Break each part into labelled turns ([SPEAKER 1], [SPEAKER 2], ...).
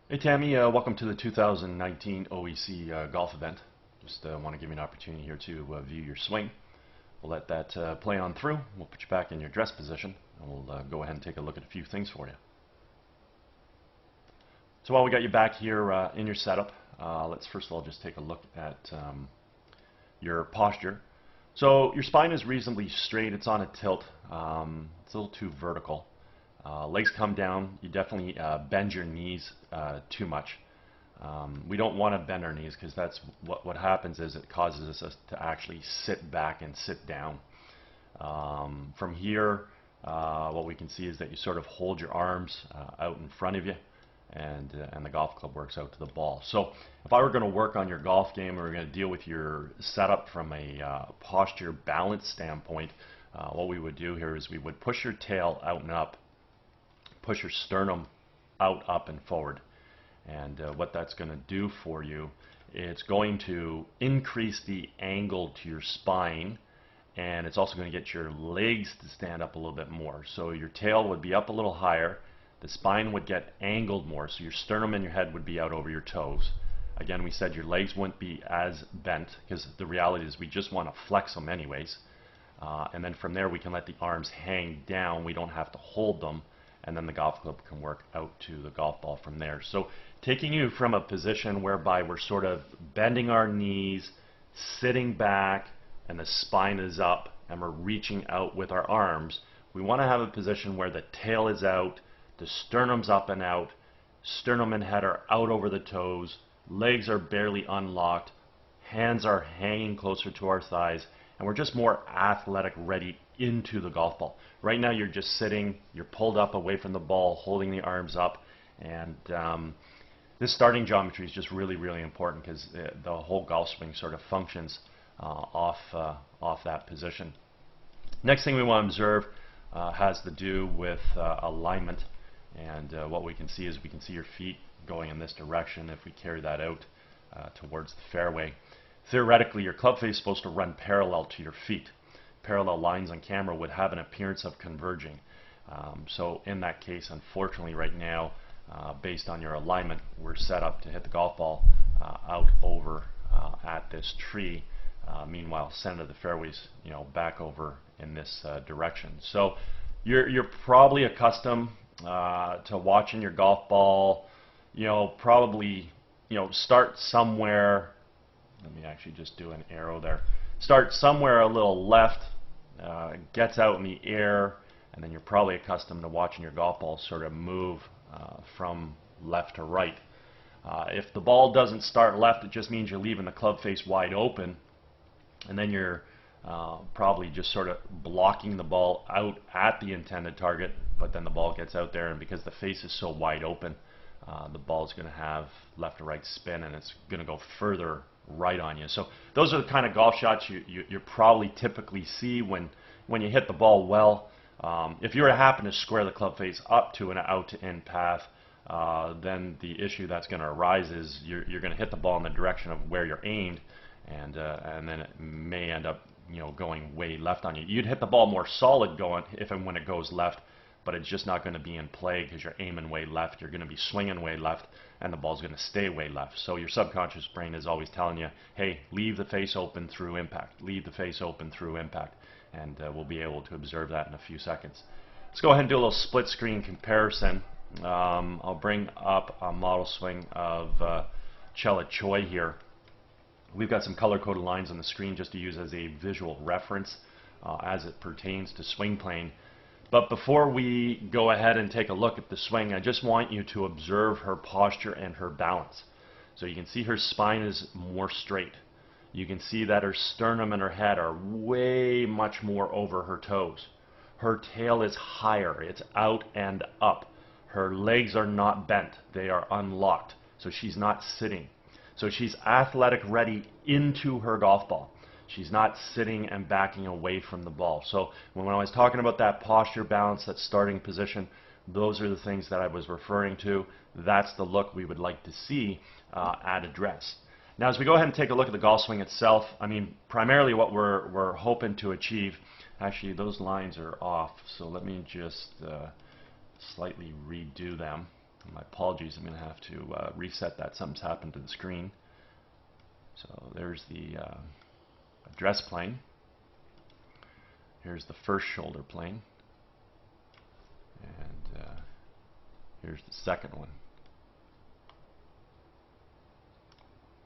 [SPEAKER 1] Hey Tammy, welcome to the 2019 OEC golf event. Just want to give you an opportunity here to view your swing. We'll let that play on through. We'll put you back in your dress position, and we'll go ahead and take a look at a few things for you. So while we got you back here in your setup, let's first of all just take a look at your posture. So your spine is reasonably straight. It's on a tilt. It's a little too vertical. Legs come down. You definitely bend your knees too much. We don't want to bend our knees because that's what happens is it causes us to actually sit back and sit down. From here, what we can see is that you sort of hold your arms out in front of you, and the golf club works out to the ball. So if I were going to work on your golf game, or we're going to deal with your setup from a posture balance standpoint, what we would do here is we would push your tail out and up, push your sternum out, up, and forward. And what that's going to do for you, it's going to increase the angle to your spine, and it's also going to get your legs to stand up a little bit more. So your tail would be up a little higher, the spine would get angled more, so your sternum and your head would be out over your toes. Again, we said your legs wouldn't be as bent, because the reality is we just want to flex them anyways. And then from there we can let the arms hang down, we don't have to hold them, and then the golf club can work out to the golf ball from there. So taking you from a position whereby we're sort of bending our knees, sitting back, and the spine is up, and we're reaching out with our arms, we want to have a position where the tail is out, the sternum's up and out, sternum and head are out over the toes, legs are barely unlocked, hands are hanging closer to our thighs, and we're just more athletic ready into the golf ball. Right now you're just sitting, you're pulled up away from the ball, holding the arms up, and this starting geometry is just really, really important because the whole golf swing sort of functions off that position. Next thing we want to observe has to do with alignment, and what we can see is we can see your feet going in this direction. If we carry that out towards the fairway, theoretically your club face is supposed to run parallel to your feet. Parallel lines on camera would have an appearance of converging. So in that case, unfortunately right now, based on your alignment, we're set up to hit the golf ball out over at this tree. Meanwhile, center of the fairways, back over in this direction. So you're probably accustomed to watching your golf ball, probably, start somewhere. Let me actually just do an arrow there. Start somewhere a little left, gets out in the air, and then you're probably accustomed to watching your golf ball sort of move from left to right. If the ball doesn't start left, it just means you're leaving the club face wide open, and then you're probably just sort of blocking the ball out at the intended target, but then the ball gets out there, and because the face is so wide open, the ball is going to have left to right spin, and it's going to go further right on you. So those are the kind of golf shots you probably typically see when you hit the ball well. If you were to happen to square the club face up to an out-to-in path, then the issue that's going to arise is you're going to hit the ball in the direction of where you're aimed, and then it may end up going way left on you. You'd hit the ball more solid going if and when it goes left, but it's just not going to be in play because you're aiming way left. You're going to be swinging way left, and the ball's going to stay way left. So your subconscious brain is always telling you, hey, leave the face open through impact. Leave the face open through impact. And we'll be able to observe that in a few seconds. Let's go ahead and do a little split screen comparison. I'll bring up a model swing of Chella Choi here. We've got some color-coded lines on the screen just to use as a visual reference as it pertains to swing plane. But before we go ahead and take a look at the swing, I just want you to observe her posture and her balance. So you can see her spine is more straight. You can see that her sternum and her head are way much more over her toes. Her tail is higher. It's out and up. Her legs are not bent. They are unlocked. So she's not sitting. So she's athletic ready into her golf ball. She's not sitting and backing away from the ball. So when I was talking about that posture balance, that starting position, those are the things that I was referring to. That's the look we would like to see at address. Now as we go ahead and take a look at the golf swing itself, I mean primarily what we're hoping to achieve, actually those lines are off, so let me just slightly redo them. My apologies, I'm going to have to reset that. Something's happened to the screen. So there's the address plane. Here's the first shoulder plane. And here's the second one.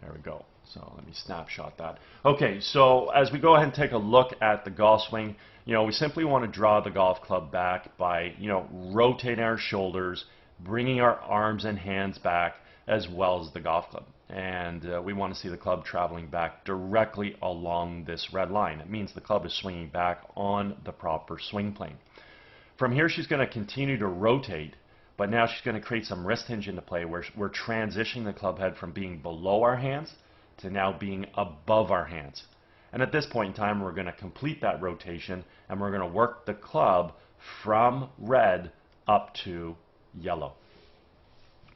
[SPEAKER 1] There we go. So let me snapshot that. Okay, so as we go ahead and take a look at the golf swing, we simply want to draw the golf club back by, rotating our shoulders, bringing our arms and hands back, as well as the golf club. And we want to see the club traveling back directly along this red line. It means the club is swinging back on the proper swing plane. From here, she's going to continue to rotate, but now she's going to create some wrist hinge into play where we're transitioning the club head from being below our hands to now being above our hands. And at this point in time, we're going to complete that rotation, and we're going to work the club from red up to yellow.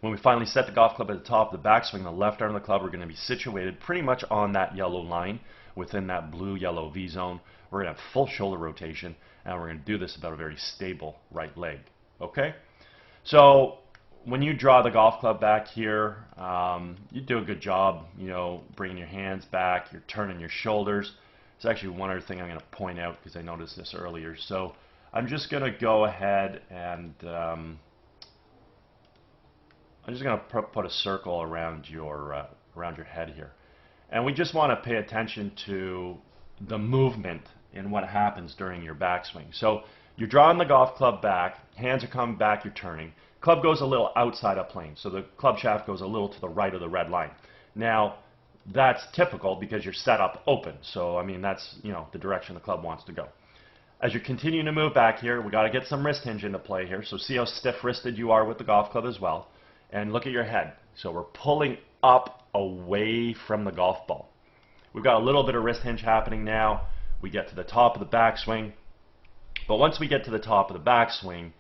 [SPEAKER 1] When we finally set the golf club at the top of the backswing, the left arm of the club, we're going to be situated pretty much on that yellow line within that blue-yellow V zone. We're going to have full shoulder rotation, and we're going to do this about a very stable right leg. Okay? So when you draw the golf club back here, you do a good job, bringing your hands back, you're turning your shoulders. There's actually one other thing I'm going to point out because I noticed this earlier. So I'm just going to go ahead and I'm just going to put a circle around your head here. And we just want to pay attention to the movement and what happens during your backswing. So you're drawing the golf club back, hands are coming back, you're turning. Club goes a little outside of plane, so the club shaft goes a little to the right of the red line. Now, that's typical because you're set up open. So, I mean, that's, the direction the club wants to go. As you're continuing to move back here, we got to get some wrist hinge into play here. So see how stiff-wristed you are with the golf club as well. And look at your head. So we're pulling up away from the golf ball. We've got a little bit of wrist hinge happening now. We get to the top of the backswing. But once we get to the top of the backswing,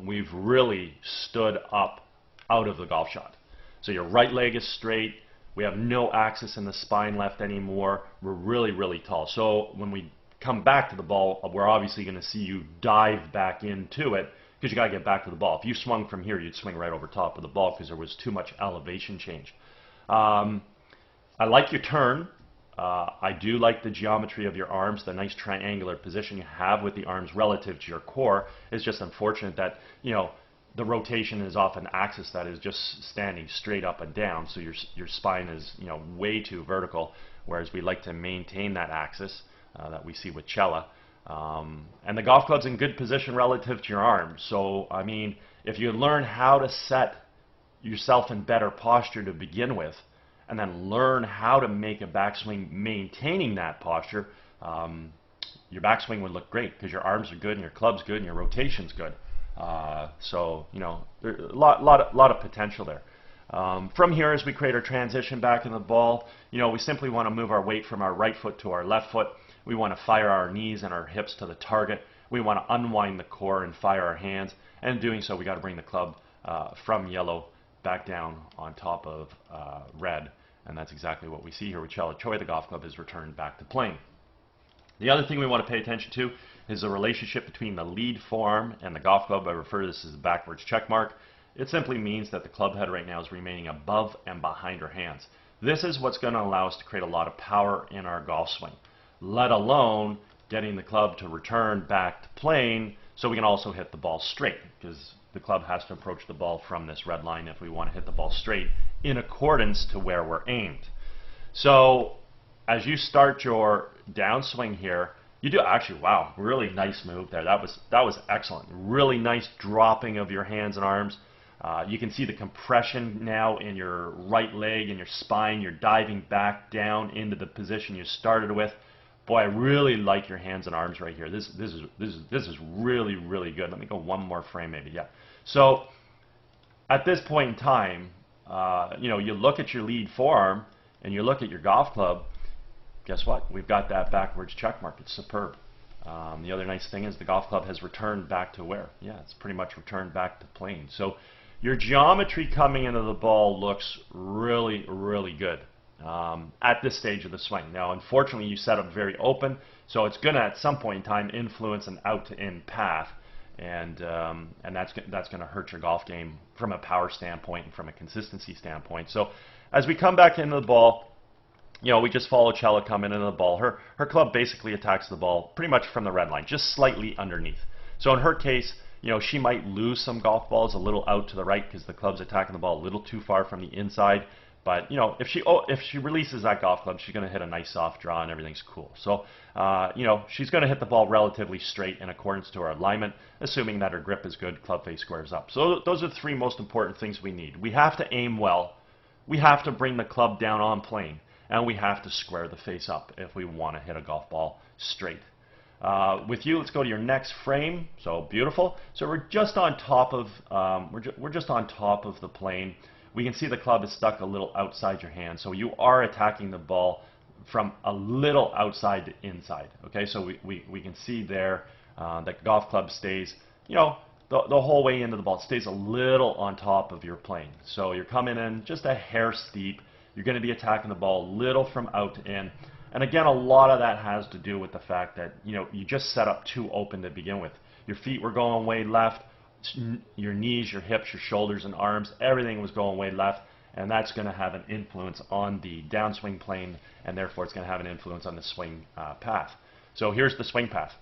[SPEAKER 1] we've really stood up out of the golf shot. So your right leg is straight. We have no axis in the spine left anymore. We're really, really tall. So when we come back to the ball, we're obviously going to see you dive back into it because you got to get back to the ball. If you swung from here, you'd swing right over top of the ball because there was too much elevation change. I like your turn. I do like the geometry of your arms, the nice triangular position you have with the arms relative to your core. It's just unfortunate that, the rotation is off an axis that is just standing straight up and down, so your spine is, way too vertical, whereas we like to maintain that axis that we see with Cella. And the golf club's in good position relative to your arms. So, I mean, if you learn how to set yourself in better posture to begin with, and then learn how to make a backswing maintaining that posture, your backswing would look great because your arms are good and your club's good and your rotation's good. So, there's a lot of potential there. From here, as we create our transition back in the ball, we simply want to move our weight from our right foot to our left foot. We want to fire our knees and our hips to the target. We want to unwind the core and fire our hands. And in doing so, we got to bring the club from yellow back down on top of red. And that's exactly what we see here with Cella Choi. The golf club is returned back to plane. The other thing we want to pay attention to is the relationship between the lead forearm and the golf club. I refer to this as the backwards check mark. It simply means that the club head right now is remaining above and behind our hands. This is what's going to allow us to create a lot of power in our golf swing, let alone getting the club to return back to plane so we can also hit the ball straight, because the club has to approach the ball from this red line if we want to hit the ball straight in accordance to where we're aimed. So as you start your downswing here, you do actually, wow, really nice move there. That was excellent. Really nice dropping of your hands and arms. You can see the compression now in your right leg and your spine. You're diving back down into the position you started with. Boy, I really like your hands and arms right here. This is really, really good. Let me go one more frame maybe. Yeah. So at this point in time, you look at your lead forearm and you look at your golf club. Guess what? We've got that backwards check mark. It's superb. The other nice thing is the golf club has returned back to where? Yeah, it's pretty much returned back to plane. So your geometry coming into the ball looks really, really good at this stage of the swing. Now, unfortunately, you set up very open, so it's going to, at some point in time, influence an out-to-in path. and that's going to hurt your golf game from a power standpoint and from a consistency standpoint. So as we come back into the ball, we just follow Chella coming into the ball. Her club basically attacks the ball pretty much from the red line, just slightly underneath. So in her case, she might lose some golf balls a little out to the right because the club's attacking the ball a little too far from the inside. But if she releases that golf club, she's going to hit a nice soft draw and everything's cool. So she's going to hit the ball relatively straight in accordance to her alignment, assuming that her grip is good, club face squares up. So those are the three most important things we need. We have to aim well, we have to bring the club down on plane, and we have to square the face up if we want to hit a golf ball straight. With you, let's go to your next frame. So beautiful. So we're just on top of we're just on top of the plane. We can see the club is stuck a little outside your hand, so you are attacking the ball from a little outside to inside. Okay, so we can see there that the golf club stays, the whole way into the ball. It stays a little on top of your plane. So you're coming in just a hair steep. You're going to be attacking the ball a little from out to in. And again, a lot of that has to do with the fact that you just set up too open to begin with. Your feet were going way left. Your knees, your hips, your shoulders and arms, everything was going way left, and that's going to have an influence on the downswing plane, and therefore it's going to have an influence on the swing path. So here's the swing path.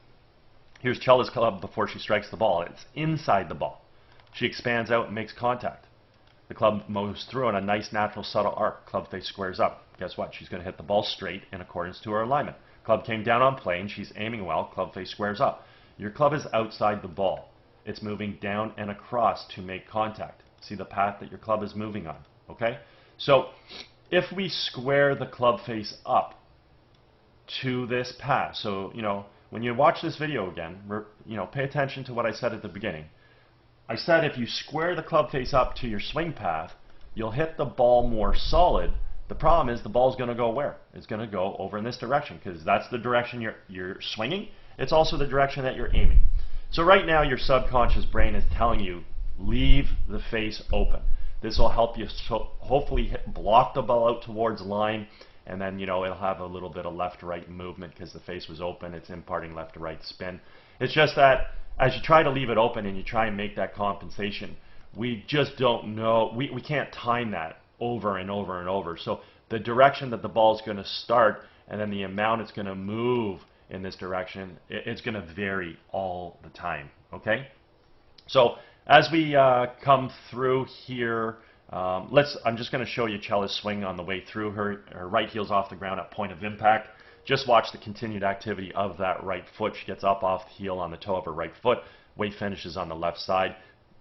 [SPEAKER 1] Here's Chella's club before she strikes the ball. It's inside the ball. She expands out and makes contact. The club moves through in a nice, natural, subtle arc. Club face squares up. Guess what? She's going to hit the ball straight in accordance to her alignment. Club came down on plane. She's aiming well. Club face squares up. Your club is outside the ball. It's moving down and across to make contact. See the path that your club is moving on, okay? So if we square the club face up to this path, so, when you watch this video again, pay attention to what I said at the beginning. I said if you square the club face up to your swing path, you'll hit the ball more solid. The problem is the ball's going to go where? It's going to go over in this direction because that's the direction you're swinging. It's also the direction that you're aiming. So right now your subconscious brain is telling you, leave the face open. This will help you hopefully block the ball out towards line, and then it'll have a little bit of left-to-right movement because the face was open. It's imparting left-to-right spin. It's just that as you try to leave it open and you try and make that compensation, we just don't know. We can't time that over and over and over. So the direction that the ball is going to start and then the amount it's going to move in this direction, it's going to vary all the time, okay? So as we come through here, I'm just going to show you Chella's swing on the way through. Her right heel's off the ground at point of impact. Just watch the continued activity of that right foot. She gets up off the heel on the toe of her right foot. Weight finishes on the left side.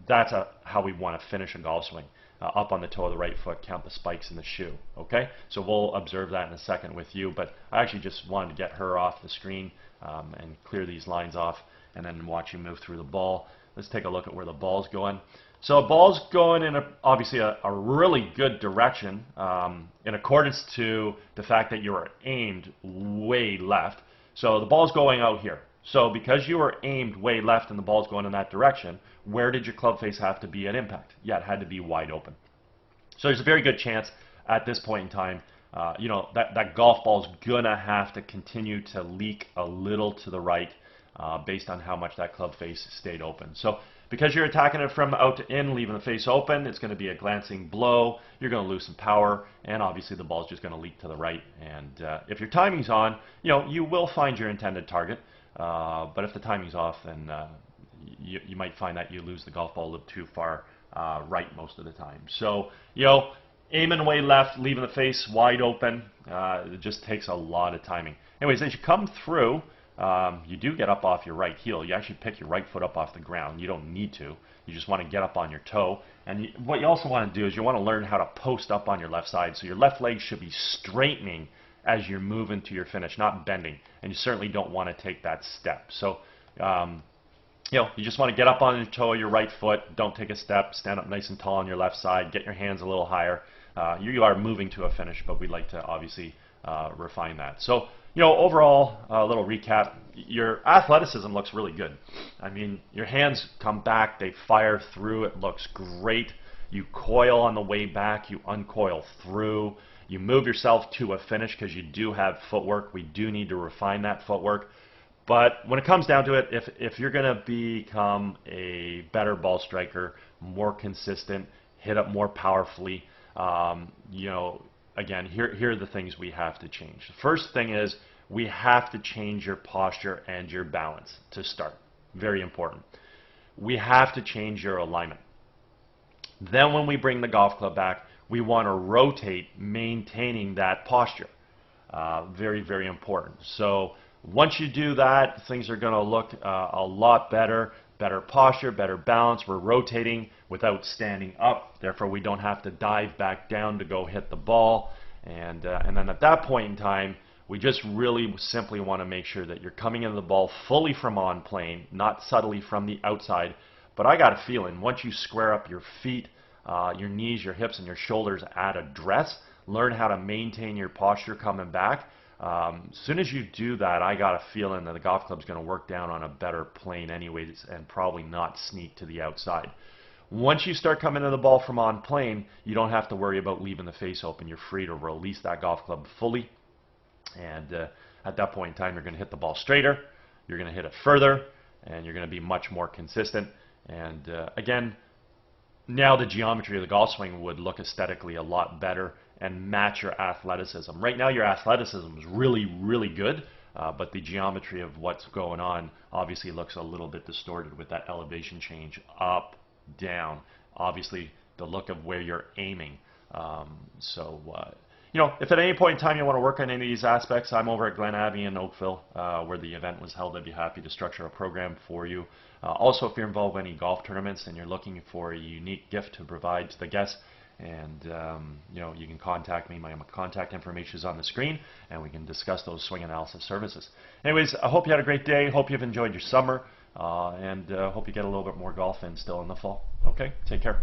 [SPEAKER 1] That's how we want to finish a golf swing. Up on the toe of the right foot, count the spikes in the shoe, okay? So we'll observe that in a second with you, but I actually just wanted to get her off the screen and clear these lines off and then watch you move through the ball. Let's take a look at where the ball's going. So the ball's going in obviously a really good direction in accordance to the fact that you are aimed way left. So the ball's going out here. So because you were aimed way left and the ball's going in that direction, where did your club face have to be at impact? Yeah, it had to be wide open. So there's a very good chance at this point in time, that golf ball's gonna have to continue to leak a little to the right based on how much that club face stayed open. So because you're attacking it from out to in, leaving the face open, it's going to be a glancing blow. You're going to lose some power, and obviously the ball's just going to leak to the right. And if your timing's on, you will find your intended target. But if the timing's off, then you might find that you lose the golf ball a little too far right most of the time. So, aiming way left, leaving the face wide open, it just takes a lot of timing. Anyways, as you come through, you do get up off your right heel. You actually pick your right foot up off the ground. You don't need to. You just want to get up on your toe. And what you also want to do is you want to learn how to post up on your left side. So your left leg should be straightening as you're moving to your finish, not bending. And you certainly don't want to take that step. So, you just want to get up on your toe of your right foot. Don't take a step. Stand up nice and tall on your left side. Get your hands a little higher. You are moving to a finish, but we'd like to obviously refine that. So, overall, a little recap. Your athleticism looks really good. I mean, your hands come back. They fire through. It looks great. You coil on the way back. You uncoil through. You move yourself to a finish because you do have footwork. We do need to refine that footwork. But when it comes down to it, if you're going to become a better ball striker, more consistent, hit up more powerfully, you know, again, here are the things we have to change. The first thing is we have to change your posture and your balance to start. Very important. We have to change your alignment. Then when we bring the golf club back, we want to rotate, maintaining that posture. Very, very important. So once you do that, things are going to look a lot better. Better posture, better balance. We're rotating without standing up. Therefore, we don't have to dive back down to go hit the ball. And then at that point in time, we just really simply want to make sure that you're coming into the ball fully from on plane, not subtly from the outside. But I got a feeling once you square up your feet, your knees, your hips, and your shoulders at address, learn how to maintain your posture coming back. As soon as you do that, I got a feeling that the golf club's going to work down on a better plane anyways and probably not sneak to the outside. Once you start coming to the ball from on plane, you don't have to worry about leaving the face open. You're free to release that golf club fully. And at that point in time, you're going to hit the ball straighter, you're going to hit it further, and you're going to be much more consistent. And again, now the geometry of the golf swing would look aesthetically a lot better and match your athleticism. Right now your athleticism is really, really good, but the geometry of what's going on obviously looks a little bit distorted with that elevation change up, down. Obviously the look of where you're aiming. You know, if at any point in time you want to work on any of these aspects, I'm over at Glen Abbey in Oakville, where the event was held. I'd be happy to structure a program for you. Also, if you're involved in any golf tournaments and you're looking for a unique gift to provide to the guests, and you know, you can contact me. My contact information is on the screen, and we can discuss those swing analysis services. Anyways, I hope you had a great day. Hope you've enjoyed your summer, and hope you get a little bit more golf in still in the fall. Okay, take care.